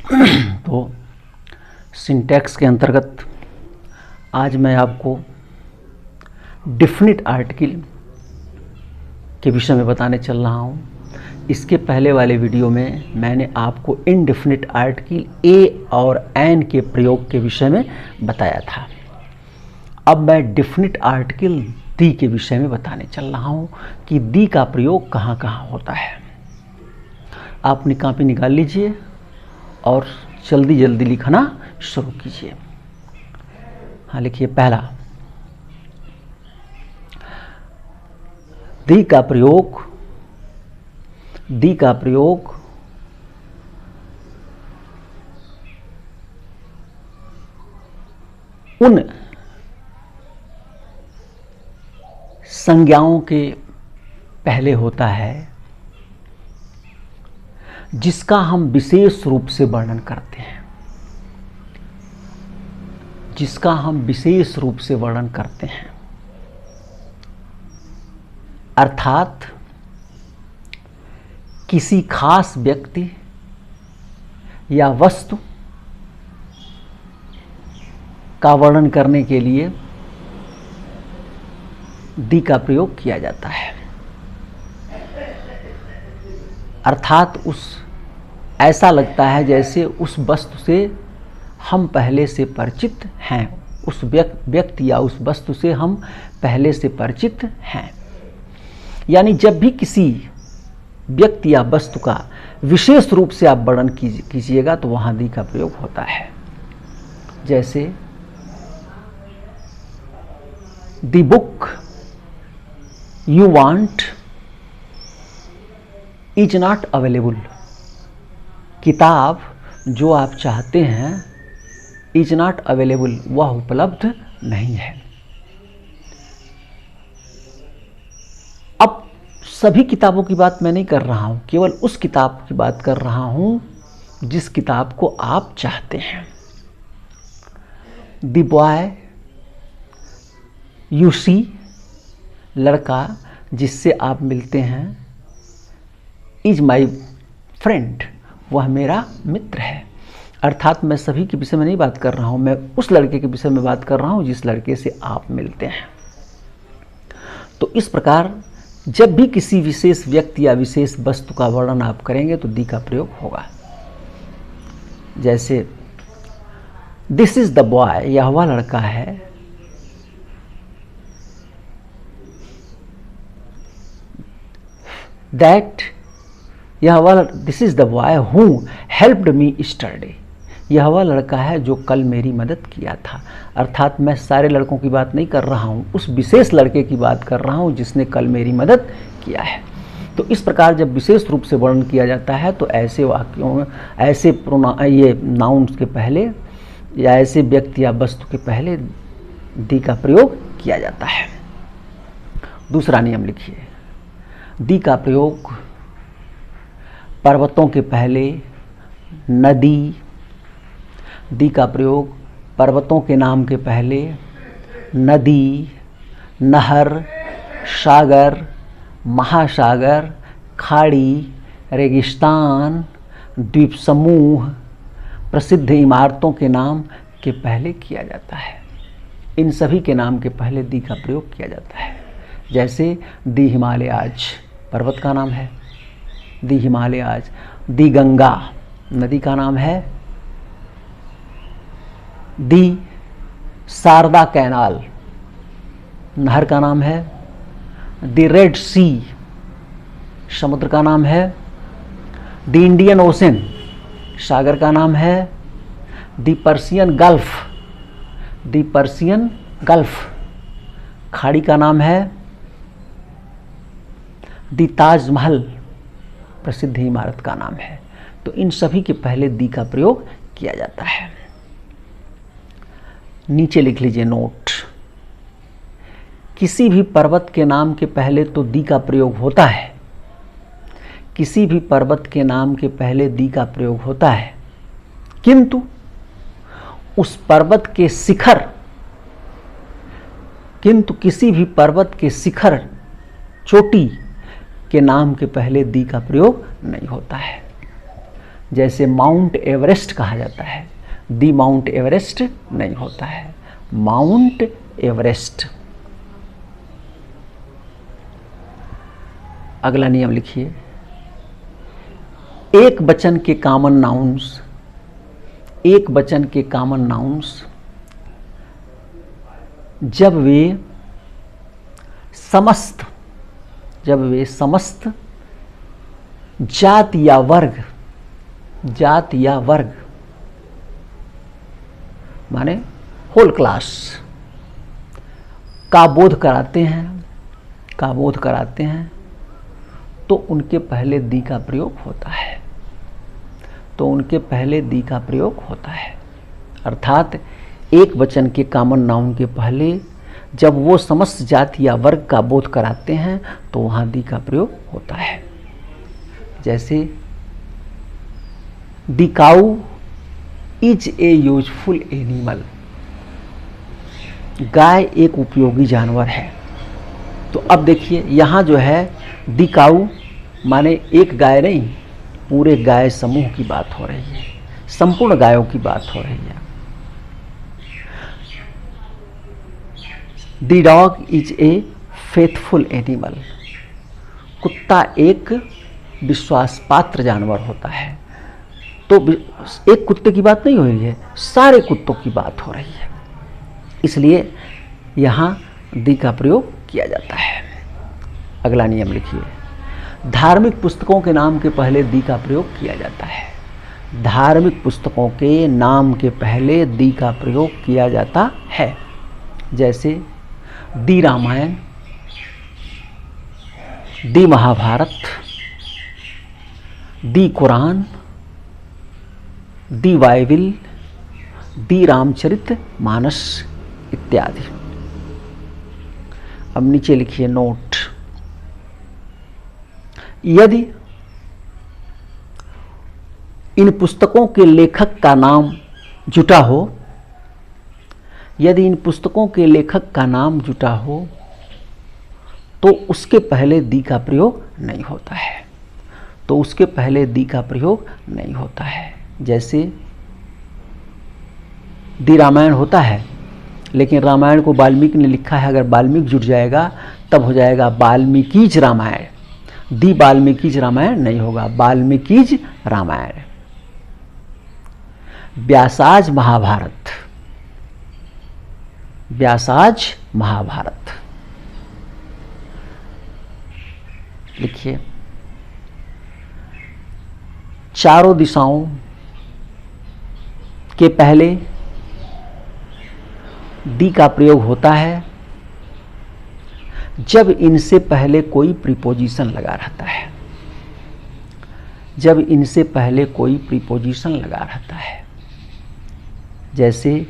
तो सिंटैक्स के अंतर्गत आज मैं आपको डिफिनिट आर्टिकल के विषय में बताने चल रहा हूँ। इसके पहले वाले वीडियो में मैंने आपको इनडेफिनिट आर्टिकल ए और एन के प्रयोग के विषय में बताया था। अब मैं डिफिनिट आर्टिकल दी के विषय में बताने चल रहा हूँ कि दी का प्रयोग कहाँ कहाँ होता है। आप अपनी कॉपी निकाल लीजिए और जल्दी जल्दी लिखना शुरू कीजिए। हाँ, लिखिए। पहला, दी का प्रयोग उन संज्ञाओं के पहले होता है जिसका हम विशेष रूप से वर्णन करते हैं। अर्थात किसी खास व्यक्ति या वस्तु का वर्णन करने के लिए दी का प्रयोग किया जाता है। अर्थात ऐसा लगता है जैसे उस वस्तु से हम पहले से परिचित हैं, उस व्यक्ति या उस वस्तु से हम पहले से परिचित हैं। यानी जब भी किसी व्यक्ति या वस्तु का विशेष रूप से आप वर्णन कीजिएगा तो वहां दी का प्रयोग होता है। जैसे the book you want is not available. किताब जो आप चाहते हैं इज नॉट अवेलेबल, वह उपलब्ध नहीं है। अब सभी किताबों की बात मैं नहीं कर रहा हूं, केवल उस किताब की बात कर रहा हूं जिस किताब को आप चाहते हैं। द बॉय यू सी, लड़का जिससे आप मिलते हैं, इज माई फ्रेंड, वह मेरा मित्र है। अर्थात मैं सभी के विषय में नहीं बात कर रहा हूं, मैं उस लड़के के विषय में बात कर रहा हूं जिस लड़के से आप मिलते हैं। तो इस प्रकार जब भी किसी विशेष व्यक्ति या विशेष वस्तु का वर्णन आप करेंगे तो दी का प्रयोग होगा। जैसे दिस इज द बॉय, यह वह लड़का है, that this is the boy who helped me study, यह वह लड़का है जो कल मेरी मदद किया था। अर्थात मैं सारे लड़कों की बात नहीं कर रहा हूँ, उस विशेष लड़के की बात कर रहा हूँ जिसने कल मेरी मदद किया है। तो इस प्रकार जब विशेष रूप से वर्णन किया जाता है तो ऐसे वाक्यों में, ऐसे ये नाउन्स के पहले या ऐसे व्यक्ति या वस्तु के पहले दी का प्रयोग किया जाता है। दूसरा नियम लिखिए। दी का प्रयोग पर्वतों के पहले नदी, दी का प्रयोग पर्वतों के नाम के पहले नदी, नहर, सागर, महासागर, खाड़ी, रेगिस्तान, द्वीप समूह, प्रसिद्ध इमारतों के नाम के पहले किया जाता है। इन सभी के नाम के पहले दी का प्रयोग किया जाता है। जैसे दी हिमालयाज पर्वत का नाम है, दी हिमालयाज। दी गंगा नदी का नाम है, दी शारदा कैनाल नहर का नाम है, दी रेड सी समुद्र का नाम है, दी इंडियन ओशन सागर का नाम है, दी पर्सियन गल्फ खाड़ी का नाम है, दी ताजमहल प्रसिद्ध इमारत का नाम है। तो इन सभी के पहले दी का प्रयोग किया जाता है। नीचे लिख लीजिए नोट। किसी भी पर्वत के नाम के पहले तो दी का प्रयोग होता है, किसी भी पर्वत के नाम के पहले दी का प्रयोग होता है, किंतु उस पर्वत के शिखर, किंतु किसी भी पर्वत के शिखर चोटी के नाम के पहले दी का प्रयोग नहीं होता है। जैसे माउंट एवरेस्ट कहा जाता है, दी माउंट एवरेस्ट नहीं होता है, माउंट एवरेस्ट। अगला नियम लिखिए, एक वचन के कॉमन नाउन्स, एक वचन के कॉमन नाउन्स जब वे समस्त जात या वर्ग माने होल क्लास का बोध कराते हैं तो उनके पहले दी का प्रयोग होता है, अर्थात एक वचन के कॉमन नाउन के पहले जब वो समस्त जाति या वर्ग का बोध कराते हैं तो वहां दी का प्रयोग होता है। जैसे the cow is a useful animal, गाय एक उपयोगी जानवर है। तो अब देखिए यहां जो है द काऊ माने एक गाय नहीं, पूरे गाय समूह की बात हो रही है, संपूर्ण गायों की बात हो रही है। The dog is a faithful animal, कुत्ता एक विश्वास पात्र जानवर होता है। तो एक कुत्ते की बात नहीं हो रही है, सारे कुत्तों की बात हो रही है, इसलिए यहां दी का प्रयोग किया जाता है। अगला नियम लिखिए, धार्मिक पुस्तकों के नाम के पहले दी का प्रयोग किया जाता है। धार्मिक पुस्तकों के नाम के पहले दी का प्रयोग किया जाता है। जैसे दी रामायण, दी महाभारत, दी कुरान, दी बाइबिल, दी रामचरित मानस इत्यादि। अब नीचे लिखिए नोट, यदि इन पुस्तकों के लेखक का नाम जुटा हो, यदि इन पुस्तकों के लेखक का नाम जुटा हो तो उसके पहले दी का प्रयोग नहीं होता है, तो उसके पहले दी का प्रयोग नहीं होता है। जैसे दी रामायण होता है, लेकिन रामायण को वाल्मीकि ने लिखा है, अगर वाल्मीकि जुट जाएगा तब हो जाएगा वाल्मीकिज रामायण, दी वाल्मीकिज रामायण नहीं होगा, वाल्मीकिज रामायण। व्यासाज महाभारत, व्यासाज महाभारत लिखिए। चारों दिशाओं के पहले दी का प्रयोग होता है जब इनसे पहले कोई प्रीपोजिशन लगा रहता है, जब इनसे पहले कोई प्रीपोजिशन लगा रहता है। जैसे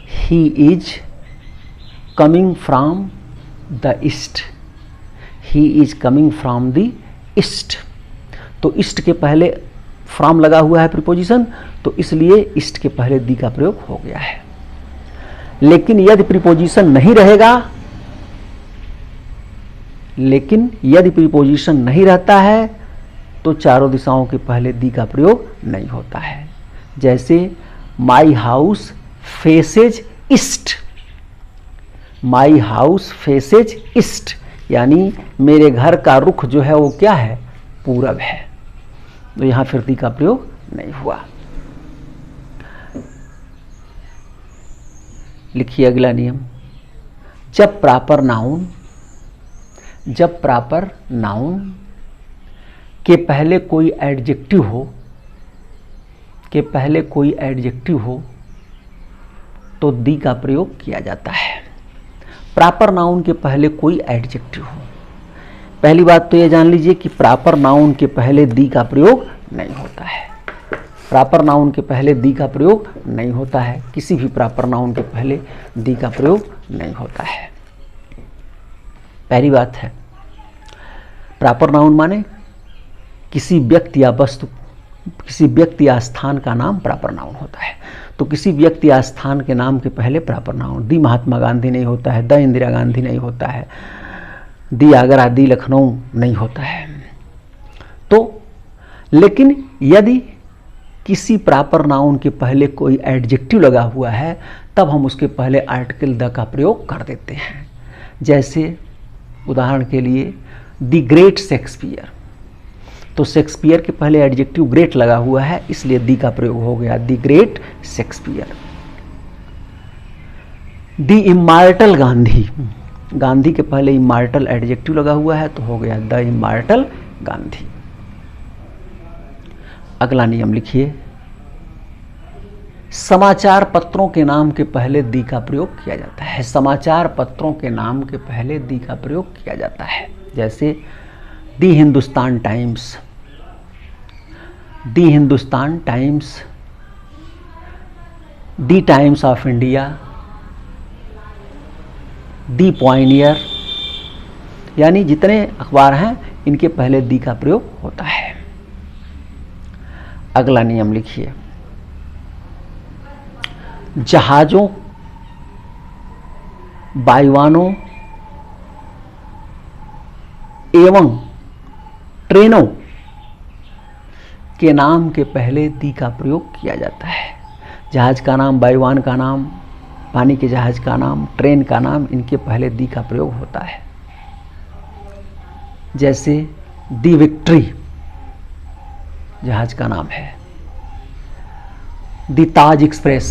he is coming from the east, he is coming from the east, तो ईस्ट के पहले फ्रॉम लगा हुआ है प्रीपोजिशन, तो इसलिए ईस्ट के पहले दी का प्रयोग हो गया है। लेकिन यदि प्रीपोजिशन नहीं रहेगा, लेकिन यदि प्रीपोजिशन नहीं रहता है तो चारों दिशाओं के पहले दी का प्रयोग नहीं होता है। जैसे my house faces east, my house faces east, यानी मेरे घर का रुख जो है वो क्या है, पूरब है, तो यहां फिर दी का प्रयोग नहीं हुआ। लिखिए अगला नियम, जब प्रॉपर नाउन, जब प्रॉपर नाउन के पहले कोई एडजेक्टिव हो, के पहले कोई एडजेक्टिव हो तो दी का प्रयोग किया जाता है। प्रॉपर नाउन के पहले कोई एडजेक्टिव हो, पहली बात तो ये जान लीजिए कि प्रॉपर नाउन के पहले दी का प्रयोग नहीं होता है, प्रॉपर नाउन के पहले दी का प्रयोग नहीं होता है, किसी भी प्रॉपर नाउन के पहले दी का प्रयोग नहीं होता है। पहली बात है, प्रॉपर नाउन माने किसी व्यक्ति या वस्तु, किसी व्यक्ति या स्थान का नाम प्रॉपर नाउन होता है। तो किसी व्यक्ति या स्थान के नाम के पहले प्रॉपर नाउन, दी महात्मा गांधी नहीं होता है, द इंदिरा गांधी नहीं होता है, दी आगरा, दी लखनऊ नहीं होता है। तो लेकिन यदि किसी प्रॉपर नाउन के पहले कोई एडजेक्टिव लगा हुआ है तब हम उसके पहले आर्टिकल द का प्रयोग कर देते हैं। जैसे उदाहरण के लिए द ग्रेट शेक्सपियर, तो शेक्सपियर के पहले एडजेक्टिव ग्रेट लगा हुआ है इसलिए दी का प्रयोग हो गया the great Shakespeare. The immortal Gandhi, Gandhi के पहले इमॉर्टल एडजेक्टिव लगा हुआ है तो हो गया द इमॉर्टल गांधी। अगला नियम लिखिए, समाचार पत्रों के नाम के पहले दी का प्रयोग किया जाता है। समाचार पत्रों के नाम के पहले दी का प्रयोग किया जाता है। जैसे the Hindustan Times, the Hindustan Times, the Times of India, the Pioneer, यानी जितने अखबार हैं इनके पहले दी का प्रयोग होता है। अगला नियम लिखिए, जहाजों, वायुयानों एवं ट्रेनों के नाम के पहले दी का प्रयोग किया जाता है। जहाज का नाम, वायुयान का नाम, पानी के जहाज का नाम, ट्रेन का नाम, इनके पहले दी का प्रयोग होता है। जैसे दी विक्ट्री जहाज का नाम है, दी ताज एक्सप्रेस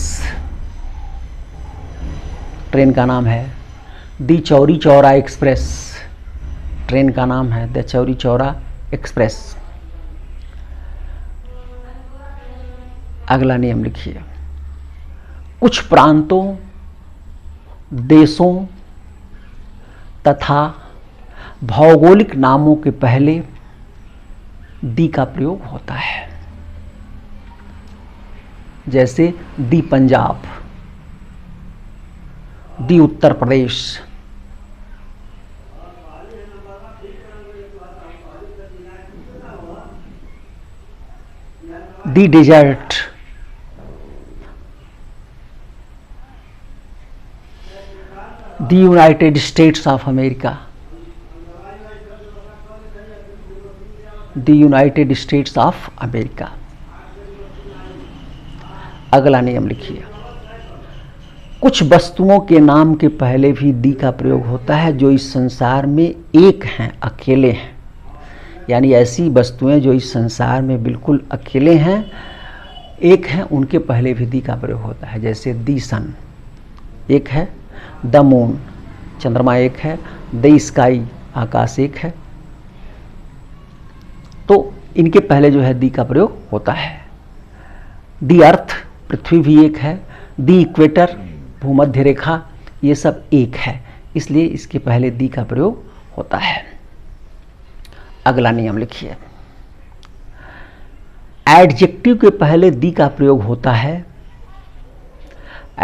ट्रेन का नाम है, दी चौरी चौरा एक्सप्रेस ट्रेन का नाम है, द चौरी चौरा एक्सप्रेस। अगला नियम लिखिए, कुछ प्रांतों, देशों तथा भौगोलिक नामों के पहले दी का प्रयोग होता है। जैसे the Punjab, the Uttar Pradesh, the desert, the United States of America, the United States of America. अगला नियम लिखिए, कुछ वस्तुओं के नाम के पहले भी दी का प्रयोग होता है जो इस संसार में एक हैं, अकेले हैं। यानी ऐसी वस्तुएं जो इस संसार में बिल्कुल अकेले हैं, एक हैं, उनके पहले भी दी का प्रयोग होता है। जैसे दी सन एक है, द मून चंद्रमा एक है, द स्काई आकाश एक है, तो इनके पहले जो है दी का प्रयोग होता है। दी अर्थ पृथ्वी भी एक है, दी इक्वेटर भूमध्य रेखा, ये सब एक है, इसलिए इसके पहले दी का प्रयोग होता है। अगला नियम लिखिए, एडजेक्टिव के पहले दी का प्रयोग होता है।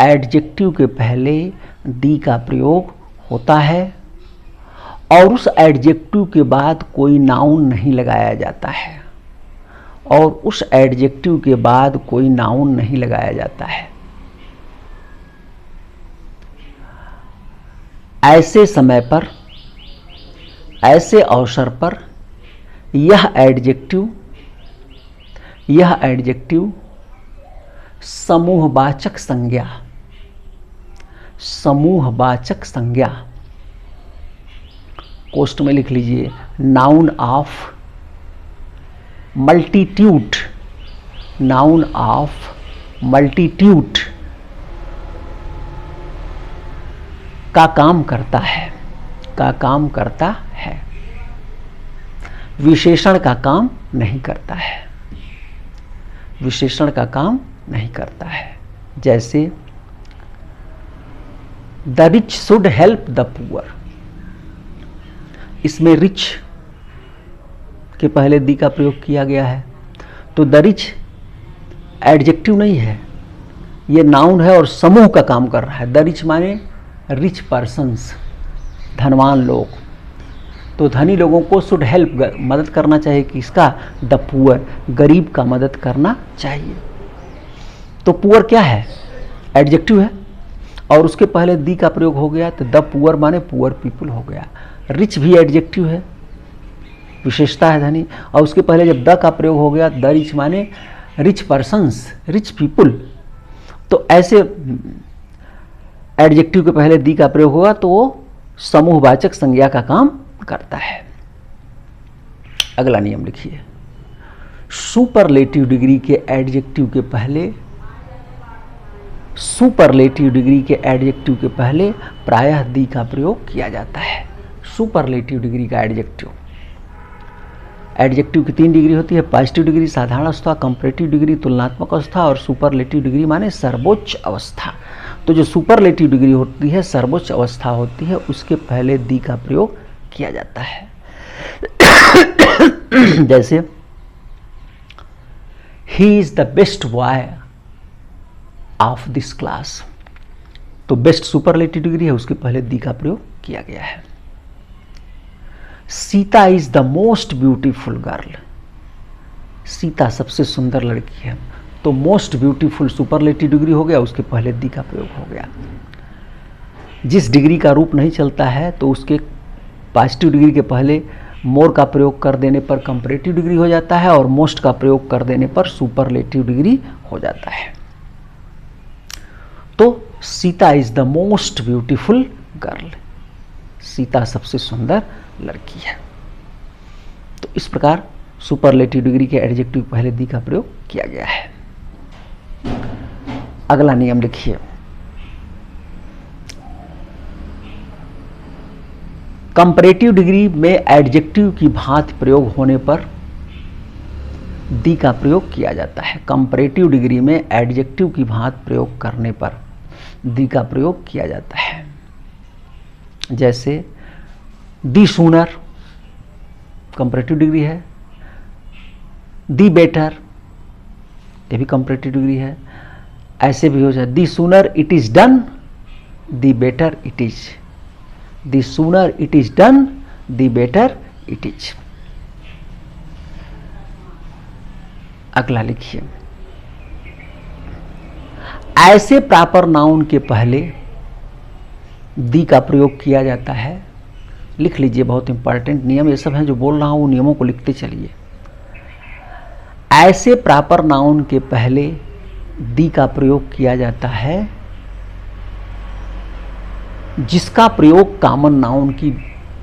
एडजेक्टिव के पहले दी का प्रयोग होता है और उस एडजेक्टिव के बाद कोई नाउन नहीं लगाया जाता है, और उस एडजेक्टिव के बाद कोई नाउन नहीं लगाया जाता है। ऐसे समय पर, ऐसे अवसर पर यह एडजेक्टिव समूहवाचक संज्ञा, समूहवाचक संज्ञा, कोष्ठ में लिख लीजिए, noun of multitude, noun of multitude का काम करता है, का काम करता है, विशेषण का काम नहीं करता है, विशेषण का काम नहीं करता है। जैसे the rich should help the poor, इसमें रिच के पहले दी का प्रयोग किया गया है, तो द रिच एडजेक्टिव नहीं है, ये नाउन है और समूह का काम कर रहा है। द रिच माने रिच पर्सन्स, धनवान लोग, तो धनी लोगों को शुड हेल्प मदद करना चाहिए, किसका? द पुअर, गरीब का मदद करना चाहिए। तो पुअर क्या है? एडजेक्टिव है और उसके पहले दी का प्रयोग हो गया तो द पुअर माने पुअर पीपल हो गया। रिच भी एडजेक्टिव है, विशेषता है धनी, और उसके पहले जब द का प्रयोग हो गया द रिच माने रिच पर्सन्स, रिच पीपुल, तो ऐसे एडजेक्टिव के पहले दी का प्रयोग होगा तो वो समूहवाचक संज्ञा का काम करता है। अगला नियम लिखिए, सुपरलेटिव डिग्री के एडजेक्टिव के पहले, सुपरलेटिव डिग्री के एडजेक्टिव के पहले प्रायः दी का प्रयोग किया जाता है। सुपरलेटिव डिग्री का एडजेक्टिव, एडजेक्टिव की 3 डिग्री होती है, पॉजिटिव डिग्री, साधारण अवस्था, कंपैरेटिव डिग्री, तुलनात्मक अवस्था, और सुपरलेटिव डिग्री माने सर्वोच्च अवस्था। तो जो सुपरलेटिव डिग्री होती है, सर्वोच्च अवस्था होती है, उसके पहले दी का प्रयोग किया जाता है। जैसे he is the best boy of this class, तो बेस्ट सुपरलेटिव डिग्री है, उसके पहले दी का प्रयोग किया गया है। Sita is the most beautiful girl, Sita सबसे सुंदर लड़की है, तो मोस्ट ब्यूटीफुल सुपरलेटिव डिग्री हो गया, उसके पहले दी का प्रयोग हो गया। जिस डिग्री का रूप नहीं चलता है तो उसके पॉजिटिव डिग्री के पहले मोर का प्रयोग कर देने पर कंपैरेटिव डिग्री हो जाता है, और मोस्ट का प्रयोग कर देने पर सुपरलेटिव डिग्री हो जाता है। तो Sita is the most beautiful girl, Sita सबसे सुंदर लड़की है। तो इस प्रकार सुपरलेटिव डिग्री के एडजेक्टिव पहले दी का प्रयोग किया गया है। अगला नियम लिखिए, कंपैरेटिव डिग्री में एडजेक्टिव की भांति प्रयोग होने पर दी का प्रयोग किया जाता है। कंपैरेटिव डिग्री में एडजेक्टिव की भांति प्रयोग करने पर दी का प्रयोग किया जाता है। जैसे दी सूनर कंपैरेटिव डिग्री है, दी बेटर ये भी कंपैरेटिव डिग्री है। ऐसे भी हो जाए, the sooner it is done, the better it is, the sooner it is done, the better it is. अगला लिखिए, ऐसे प्रॉपर नाउन के पहले दी का प्रयोग किया जाता है। लिख लीजिए, बहुत इंपॉर्टेंट नियम ये सब हैं जो बोल रहा हूं, वो नियमों को लिखते चलिए। ऐसे प्रॉपर नाउन के पहले दी का प्रयोग किया जाता है जिसका प्रयोग कॉमन नाउन की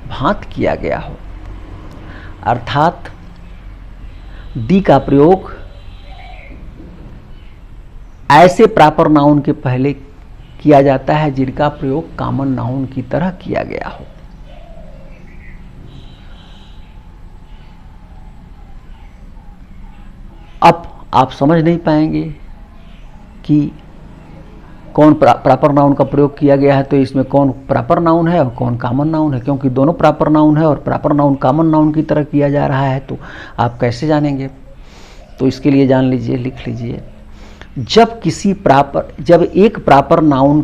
भांति किया गया हो। अर्थात दी का प्रयोग ऐसे प्रॉपर नाउन के पहले किया जाता है जिनका प्रयोग कॉमन नाउन की तरह किया गया हो। अब आप समझ नहीं पाएंगे कि कौन प्रॉपर नाउन का प्रयोग किया गया है, तो इसमें कौन प्रॉपर नाउन है और कौन कॉमन नाउन है, क्योंकि दोनों प्रॉपर नाउन है और प्रॉपर नाउन कॉमन नाउन की तरह किया जा रहा है, तो आप कैसे जानेंगे। तो इसके लिए जान लीजिए, लिख लीजिए, जब एक प्रॉपर नाउन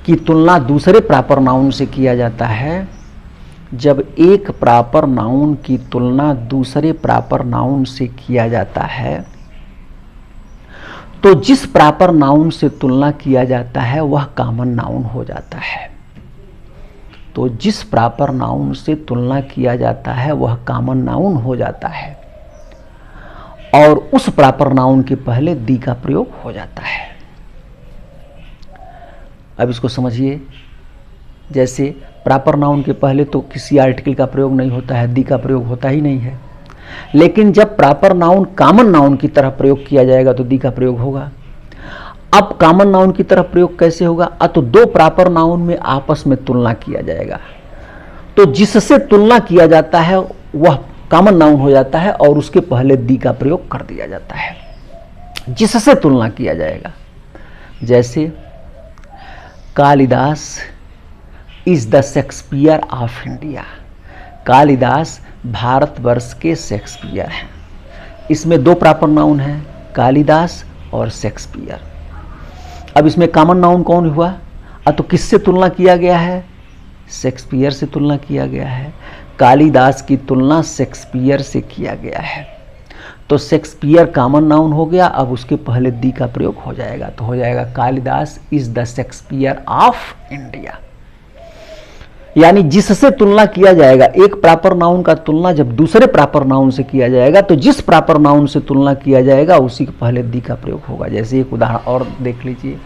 की तुलना दूसरे प्रॉपर नाउन से किया जाता है, जब एक प्रॉपर नाउन की तुलना दूसरे प्रॉपर नाउन से किया जाता है, तो जिस प्रॉपर नाउन से तुलना किया जाता है वह कॉमन नाउन हो जाता है। तो जिस प्रॉपर नाउन से तुलना किया जाता है वह कॉमन नाउन हो जाता है, और उस प्रॉपर नाउन के पहले दी का प्रयोग हो जाता है। अब इसको समझिए, जैसे प्रॉपर नाउन के पहले तो किसी आर्टिकल का प्रयोग नहीं होता है, दी का प्रयोग होता ही नहीं है, लेकिन जब प्रॉपर नाउन कॉमन नाउन की तरह प्रयोग किया जाएगा तो दी का प्रयोग होगा। अब कॉमन नाउन की तरह प्रयोग कैसे होगा, तो दो प्रॉपर नाउन में आपस में तुलना किया जाएगा, तो जिससे तुलना किया जाता है वह कॉमन नाउन हो जाता है और उसके पहले दी का प्रयोग कर दिया जाता है, जिससे तुलना किया जाएगा। जैसे Kalidas is the Shakespeare of India, Kalidas Bharatvarsh के शेक्सपियर हैं। इसमें दो प्रॉपर नाउन हैं, कालिदास और शेक्सपियर। अब इसमें कॉमन नाउन कौन हुआ, तो किससे तुलना किया गया है, शेक्सपियर से तुलना किया गया है। कालिदास की तुलना शेक्सपियर से किया गया है, तो शेक्सपियर कॉमन नाउन हो गया। अब उसके पहले दी का प्रयोग हो जाएगा, तो हो जाएगा Kalidas is the Shakespeare of India. यानी जिससे तुलना किया जाएगा, एक प्रॉपर नाउन का तुलना जब दूसरे प्रॉपर नाउन से किया जाएगा तो जिस प्रॉपर नाउन से तुलना किया जाएगा उसी के पहले दी का प्रयोग होगा। जैसे एक उदाहरण और देख लीजिए,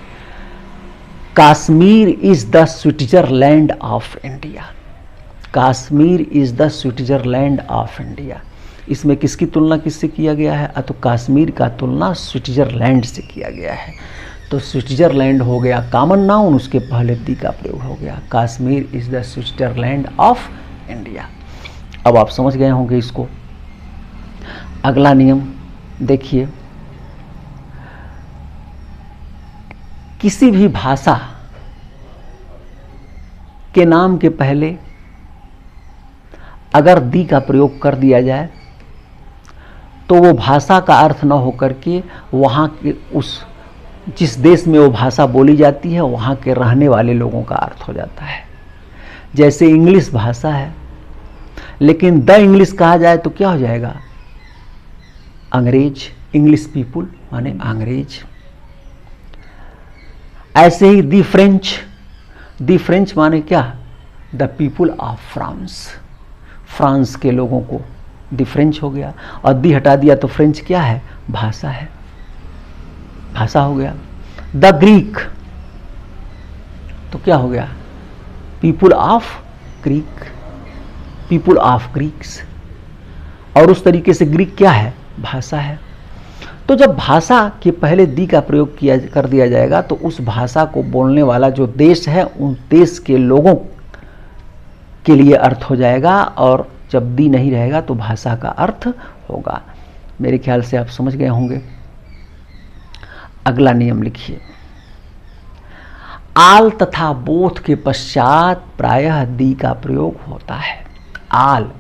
Kashmir is the Switzerland of India. Kashmir is the Switzerland of India. इसमें किसकी तुलना किससे किया गया है? तो काश्मीर का तुलना स्विट्जरलैंड से किया गया है। तो स्विट्जरलैंड हो गया कॉमन नाउन, उसके पहले दी का प्रयोग हो गया। Kashmir is the Switzerland of India. अब आप समझ गए होंगे इसको। अगला नियम देखिए, किसी भी भाषा के नाम के पहले अगर दी का प्रयोग कर दिया जाए तो वो भाषा का अर्थ न होकर के वहाँ के उस जिस देश में वो भाषा बोली जाती है वहाँ के रहने वाले लोगों का अर्थ हो जाता है। जैसे इंग्लिश भाषा है, लेकिन द इंग्लिश कहा जाए तो क्या हो जाएगा? अंग्रेज, इंग्लिश पीपुल माने अंग्रेज। ऐसे ही दी फ्रेंच माने क्या? The people of France, France के लोगों को दी फ्रेंच हो गया। और दी हटा दिया तो फ्रेंच क्या है? भाषा है, भाषा हो गया। द ग्रीक तो क्या हो गया? People of Greek, people of Greeks. और उस तरीके से ग्रीक क्या है? भाषा है। तो जब भाषा के पहले दी का प्रयोग कर दिया जाएगा तो उस भाषा को बोलने वाला जो देश है उन देश के लोगों के लिए अर्थ हो जाएगा, और जब दी नहीं रहेगा तो भाषा का अर्थ होगा। मेरे ख्याल से आप समझ गए होंगे। अगला नियम लिखिए, आल तथा बोथ के पश्चात प्रायः दी का प्रयोग होता है। आल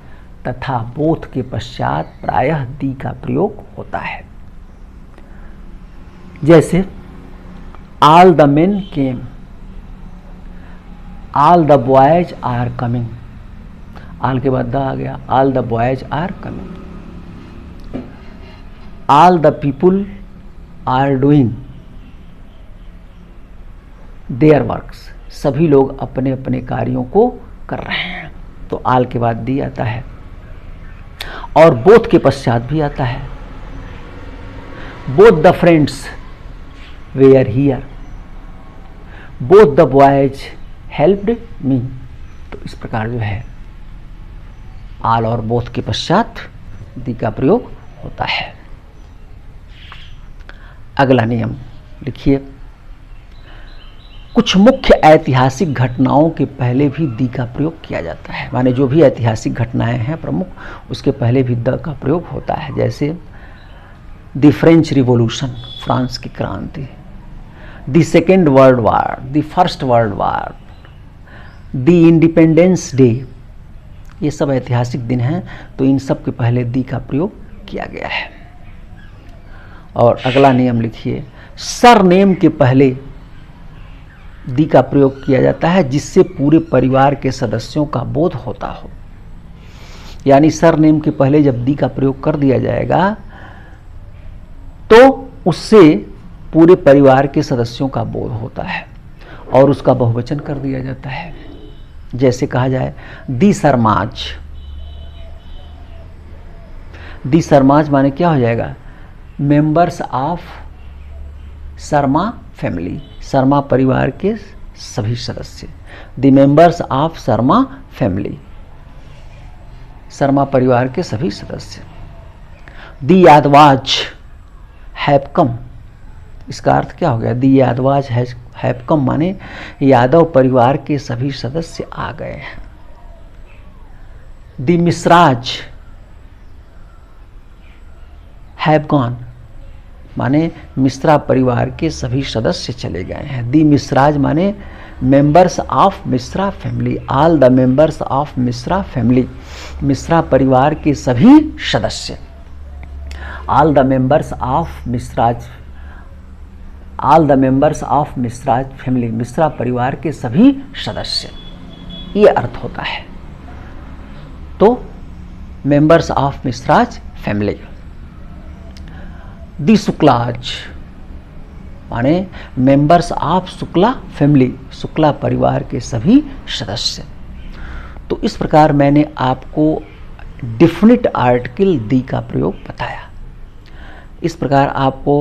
तथा बोथ के पश्चात प्रायः दी का प्रयोग होता है। जैसे all the men came, all the boys are coming. All के बाद द आ गया, all the boys are coming. All the people are doing their works. सभी लोग अपने अपने कार्यों को कर रहे हैं। तो आल के बाद दी आता है, और बोथ के पश्चात भी आता है। Both the friends were here, both the boys helped me. तो इस प्रकार जो है आल और बोथ के पश्चात दी का प्रयोग होता है। अगला नियम लिखिए, कुछ मुख्य ऐतिहासिक घटनाओं के पहले भी दी का प्रयोग किया जाता है। माने जो भी ऐतिहासिक घटनाएं हैं प्रमुख, उसके पहले भी द का प्रयोग होता है। जैसे द फ्रेंच रिवॉल्यूशन, फ्रांस की क्रांति, the second world war, the first world war, the independence day. ये सब ऐतिहासिक दिन हैं, तो इन सब के पहले दी का प्रयोग किया गया है। और अगला नियम लिखिए, सरनेम के पहले दी का प्रयोग किया जाता है जिससे पूरे परिवार के सदस्यों का बोध होता हो। यानी सरनेम के पहले जब दी का प्रयोग कर दिया जाएगा तो उससे पूरे परिवार के सदस्यों का बोध होता है और उसका बहुवचन कर दिया जाता है। जैसे कहा जाए दी सरमाज। दी सरमाज माने क्या हो जाएगा? Members of Sharma family, Sharma परिवार के सभी सदस्य। The members of Sharma family, Sharma परिवार के सभी सदस्य। द यादवाज हैव कम, इसका अर्थ क्या हो गया? द यादवाज हैव कम माने यादव परिवार के सभी सदस्य आ गए हैं। द मिश्राज हैव गॉन माने मिश्रा परिवार के सभी सदस्य चले गए हैं। दी मिश्राज माने members of Mishra family, all the members of Mishra family, Mishra परिवार के सभी सदस्य। All the members of Mishras, all the members of Mishras family, Mishra परिवार के सभी सदस्य, ये अर्थ होता है। तो members of Mishras family. The Shuklas माने members of Shukla family, Shukla परिवार के सभी सदस्य। तो इस प्रकार मैंने आपको डिफिनिट आर्टिकल दी का प्रयोग बताया। इस प्रकार आपको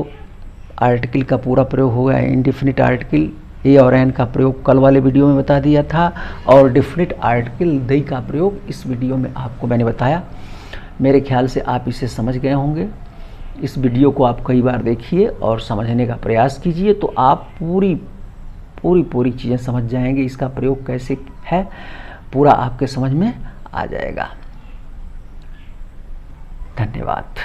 आर्टिकल का पूरा प्रयोग हो गया। इंडिफिनिट आर्टिकल ए और एन का प्रयोग कल वाले वीडियो में बता दिया था, और डिफिनिट आर्टिकल दी का प्रयोग इस वीडियो में आपको मैंने बताया। मेरे ख्याल से आप इसे समझ गए होंगे। इस वीडियो को आप कई बार देखिए और समझने का प्रयास कीजिए, तो आप पूरी चीज़ें समझ जाएंगे। इसका प्रयोग कैसे है पूरा आपके समझ में आ जाएगा। धन्यवाद।